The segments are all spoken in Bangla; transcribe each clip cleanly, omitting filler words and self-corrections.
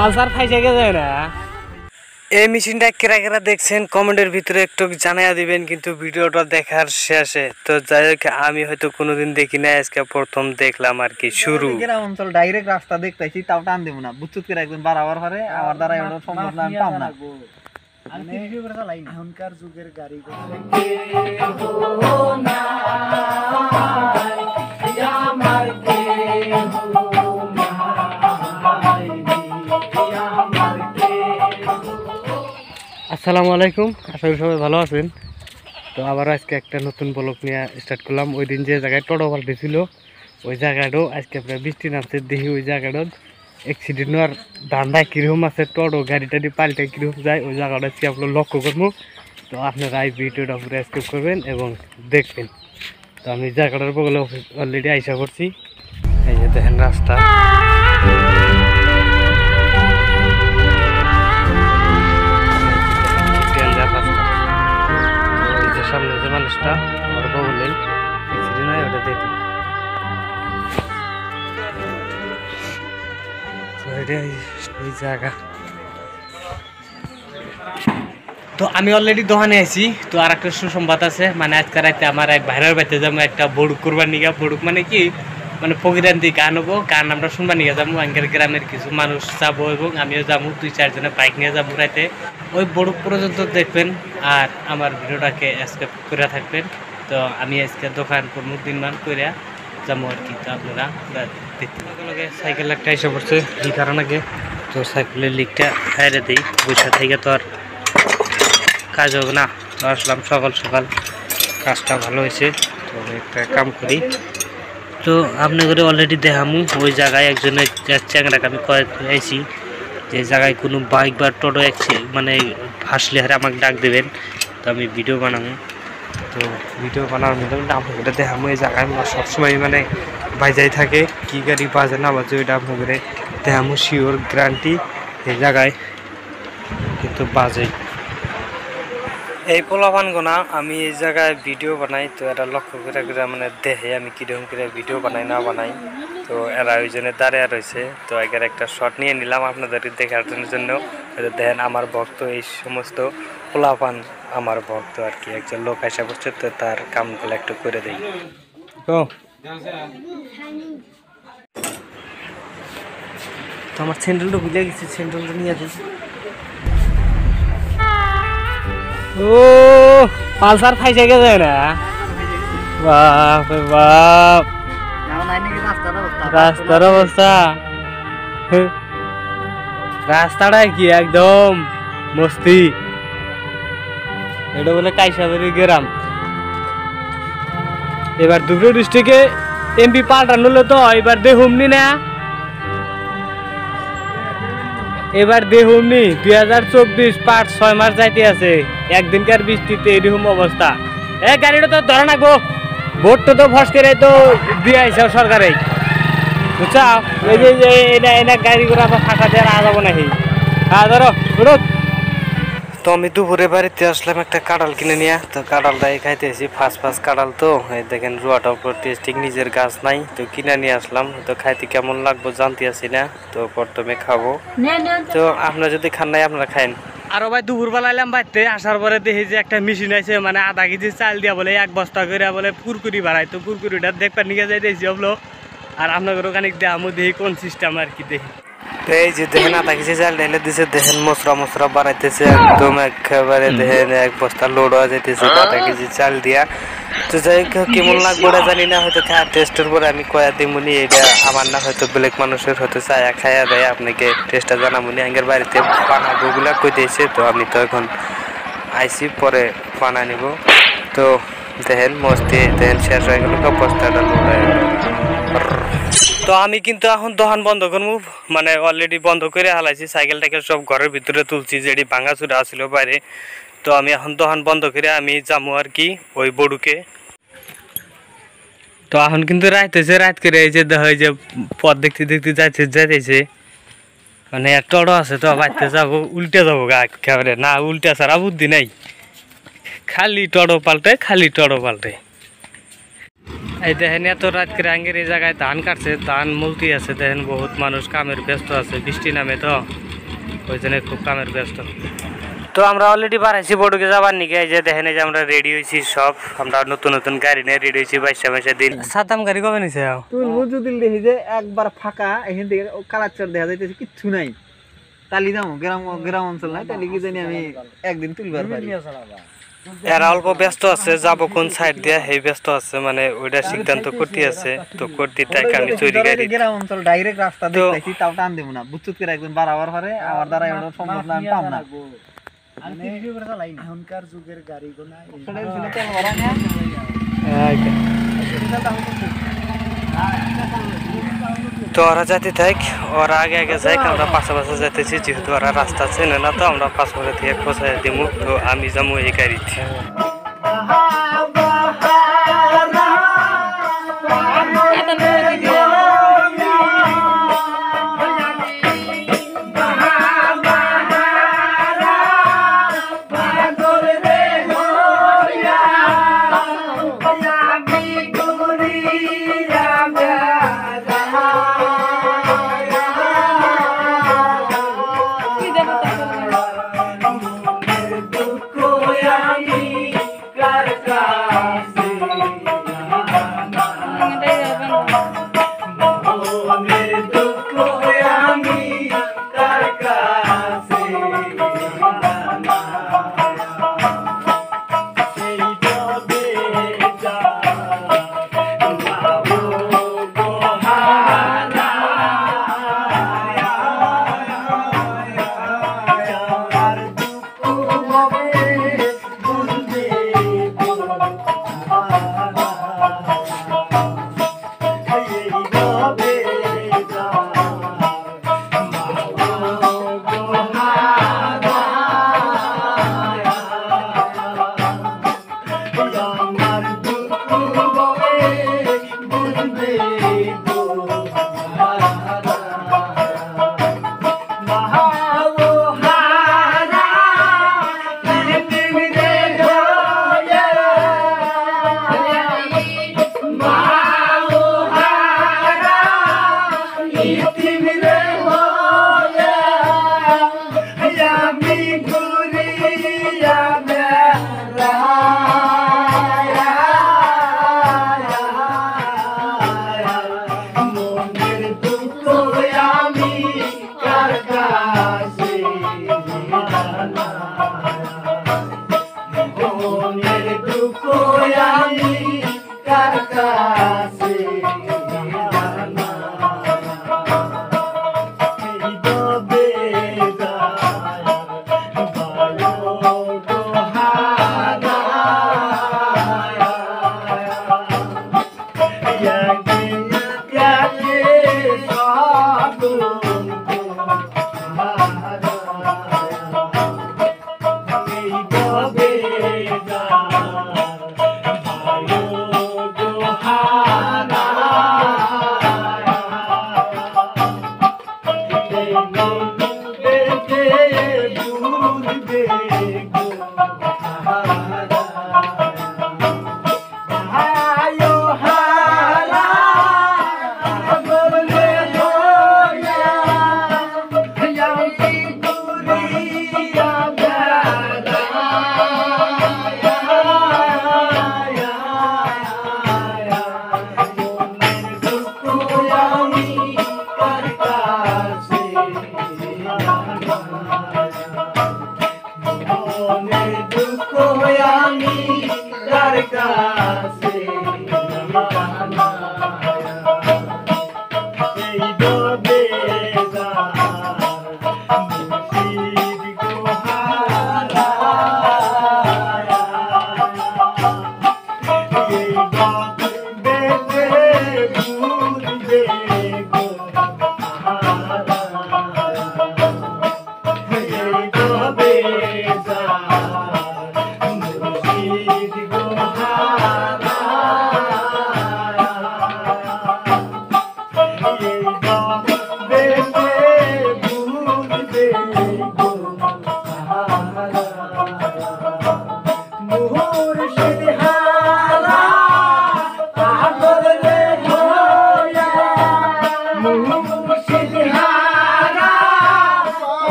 পালসার ফাইসে গেছে না। এই মেশিনটা কেরা কেরা দেখছেন কমেন্টের ভিতরে একটু জানাইয়া দিবেন, কিন্তু ভিডিওটা দেখার শেষে। তো যাই হোক, আমি হয়তো কোনোদিন দেখি না, আজকে প্রথম দেখলাম আর কি। শুরু গ্রাম অঞ্চল ডাইরেক্ট রাস্তা দেখতেছি, তাও টান দেবো না, বুঝছুত করে একজন বাড়াবার পারে, আমার দ্বারা এটা সম্ভব না, আমি পাম না। এখনকার যুগের গাড়ি আসসালামু আলাইকুম, আশা করি সবাই ভালো আছেন। তো আবার আজকে একটা নতুন ব্লগ নিয়ে স্টার্ট করলাম। ওই দিন যে জায়গায় টোটো পাল্টে ছিল ওই জায়গাটাও আজকে প্রায় বৃষ্টি নামছে, দেখি ওই জায়গাটা অ্যাক্সিডেন্ট হওয়ার ধান্দায় কীরকম আছে, টোটো গাড়ি টাড়ি পাল্টে কীরকম যায় ওই জায়গাটা আজকে আপনার লক্ষ্য করবো। তো আপনারা এই ভিডিওটা পুরো স্কিপ করবেন এবং দেখবেন। তো আমি জায়গাটার বগলে অলরেডি আইসা করছি। এই যে দেখেন রাস্তা, সামনে যে মানুষটা আমার বগলেই অ্যাক্সিডেন্ট হয়, ওটা দেখুন। এই জায়গা তো আমি অলরেডি দোকানে আছি। তো আর একটা সুসংবাদ আছে, মানে আজকে রাতে আমার এক ভাইরার বাড়িতে যাবো একটা বড়ুক করবার নিয়ে। বড়ুক মানে কি, মানে ফকিরান্তি গান হবো, গান আমরা শুনবার নিয়ে যাবো। আঙ্গের গ্রামের কিছু মানুষ যাবো এবং আমিও যাবো, 2-4 জনে বাইক নিয়ে যাবো রাতে। ওই বড়ুক পর্যন্ত দেখবেন আর আমার ভিডিওটাকে স্কিপ করে থাকবেন। তো আমি আজকে দোকান করবো 3 মান করে যাবো আর কি। তো আপনারা দেখতে লগে সাইকেল একটা এসে পড়ছে এই কারণে। তো সাইকেলের লিকটা হাইরে দিই, বৈশা থেকে তো আর কাজ হবে না। তো আসলাম সকাল সকাল, কাজটা ভালো হয়েছে। তো একটা কাম করি, তো আপনাদের অলরেডি দেখামু ওই জায়গায় একজনের চ্যাংরাকে আমি কয়েছি যে জায়গায় কোনো বাইক বা টোটো মানে ভাসলে হারে আমাকে ডাক দেবেন, তো আমি ভিডিও বানাবো। তো ভিডিও বানানোর মধ্যে আপনাদের দেখামু এই জায়গায় সবসময় মানে বাজাই থাকে, কি গাড়ি বাজে না বাজে ওইটা আপনাদের দেখামু শিওর গ্যারান্টি। এই জায়গায় কিন্তু বাজে এই পোলাপান গোনা। আমি এই জায়গায় ভিডিও বানাই, তো এরা লক্ষ্য করে করে মানে দেখে আমি কীরকম করে ভিডিও বানাই না বানাই। তো এরা ওই জন্য দাঁড়িয়ে রয়েছে। তো আগের একটা শট নিয়ে নিলাম আপনাদের দেখার জন্য। দেখেন আমার ভক্ত, এই সমস্ত পোলাপান আমার ভক্ত আর কি। একজন লোক আসা করছে, তো তার কামগুলো একটু করে দিই। তো আমার স্যান্ডেলটা ভুলে গেছি, স্যান্ডেলটা নিয়ে দিই। ও পালসার ফাইসে গেছে না। বাপ রে বাপ, রাস্তার অবস্থা, রাস্তাটা কি একদম মস্তি। এটা বলে কাইসাবাড়ি গ্রাম। এবার দুপুর ডিস্ট্রিক্টে এমপি পাল্টানো হলো, তো এবার দেখুমনি না, এবার দেখুমনি 2024 পাঁচ 6 মাস যাইতে আছে। একদিনকার বৃষ্টিতে এরকম অবস্থা। গাড়িটা তো ধরে না গো, ভোটটা তো ফস করে তো দিয়ে আইসা সরকারে, বুঝছাও। এই যে এটা গাড়ি করে আবার ফাঁকা দিয়ে আর যাবো নাকি। হ্যাঁ ধরো। তো আমি দুপুরে বাড়িতে আসলাম একটা কাঁঠাল কিনে নিয়ে। তো কাঁঠালটাই খাইতেছি, ফাঁস কাঁঠাল। তো এই দেখেন রুয়াটার উপর টেস্টিং, নিজের গাছ নাই, তো কিনে নিয়ে আসলাম। তো খাইতে কেমন লাগবো জানতে আসি না, তো প্রথমে খাবো। তো আপনারা যদি খান নাই আপনারা খাইন। আরো ভাই দুপুরবেলা এলাম বাড়িতে, আসার পরে দেখি যে একটা মেশিন আছে, মানে আধা কেজি চাল দিয়া বলে 1 বস্তা করে বলে কুরকুরি বাড়াই। তো কুরকুরিটা দেখবার নিয়ে যাইতেছি হলো। আর আপনাদের ওখানে দেখামো দেখি কোন সিস্টেম আর কি দেখি। তো এই যে দেখেন আধা কেজি চাল ঢেলে দিছে, দেখেন মশরা বাড়াইতেছে একদম একেবারে। দেখেন 1 বস্তা লোড হয়ে যাইতেছে আধা কেজি চাল দিয়া। তো যাই হোক কেমন লাগবে ওটা জানি না, হয়তো খাওয়ার টেস্টের পরে আমি কয়া দিমুনি। এটা আমার না, হয়তো ব্ল্যাক মানুষের হয়তো চায়া খাইয়া দেয়, আপনাকে টেস্টটা জানামুনি। আঙ্গের বাড়িতে বানাবো গুলা কই দিয়েছে, তো আমি তো এখন আইসি, পরে বানা নিব। তো দেখেন মস্তি, দেখেন শেষ হয়ে গেল, বস্তাটা লোড হয়ে গেল। তো আমি কিন্তু এখন দোকান বন্ধ করবো, মানে অলরেডি বন্ধ করে হালাইছি। সাইকেল টাইকেল সব ঘরের ভিতরে তুলছি, যেটি ভাঙা চুরা আসছিল বাইরে। তো আমি এখন দোকান বন্ধ করে আমি যাবো আর কি ওই বড়ুকে। তো এখন কিন্তু রাইতেছে, রাত করে এই যে দেখা যে পথ দেখতে দেখতে যাইতেছে, মানে টড়ো আছে। তো বাড়িতে যাবো, উল্টে যাবো গা একেবারে, না উল্টা ছাড়া বুদ্ধি নাই, খালি টড়ো পাল্টে। এই দেখেন এত রাত করে আঙ্গের এই জায়গায় ধান কাটছে, ধান মুলতি আছে, দেখেন বহুত মানুষ কামের ব্যস্ত আছে, বৃষ্টি নামে তো ওই জন্য খুব কামের ব্যস্ত। তো আমরা অলরেডি বাড়াইছি বড়ুকে যাবার নিকে, এই যে দেখেন এই যে আমরা রেডি হয়েছি সব, আমরা নতুন নতুন গাড়ি নিয়ে রেডি হয়েছি, বাইশা দিন। সাতাম গাড়ি কবে নিছে? তুই মজুদিল দেখি যে একবার ফাঁকা, এখান থেকে কালাচর দেখা যাইতেছে কিচ্ছু নাই, তালি দাম গ্রাম অঞ্চল নাই, তাহলে কি জানি আমি একদিন তুলবার পারি। এরা অল্প ব্যস্ত আছে, যাবো কোন সাইড দিয়ে এই ব্যস্ত আছে, মানে ওইটা সিদ্ধান্ত করতে আছে, তো করতে তাই আমি তৈরি গাড়ি। গ্রাম অঞ্চল ডাইরেক্ট রাস্তা দেখতেছি, তাও টান দেবো না, বুঝছুত করে একদিন বাড়াবার পরে আমার দ্বারা এগুলো সম্ভব না, আমি পাম না। এখনকার যুগের গাড়ি গোনা তো ওরা যাতে থাক, ওরা আগে আগে যাই, আমরা পাশে পাশে যাইতেছি, যেহেতু ওরা রাস্তা চেনে না, তো আমরা পাশে দিয়ে খোঁচাই দিব, তো আমি যাবো এই গাড়িতে।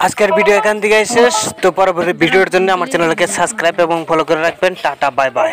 আজকের ভিডিও এখান থেকে শেষ। তো পরবর্তী ভিডিওর জন্য আমার চ্যানেলকে সাবস্ক্রাইব এবং ফলো করে রাখবেন। Tata, bye bye.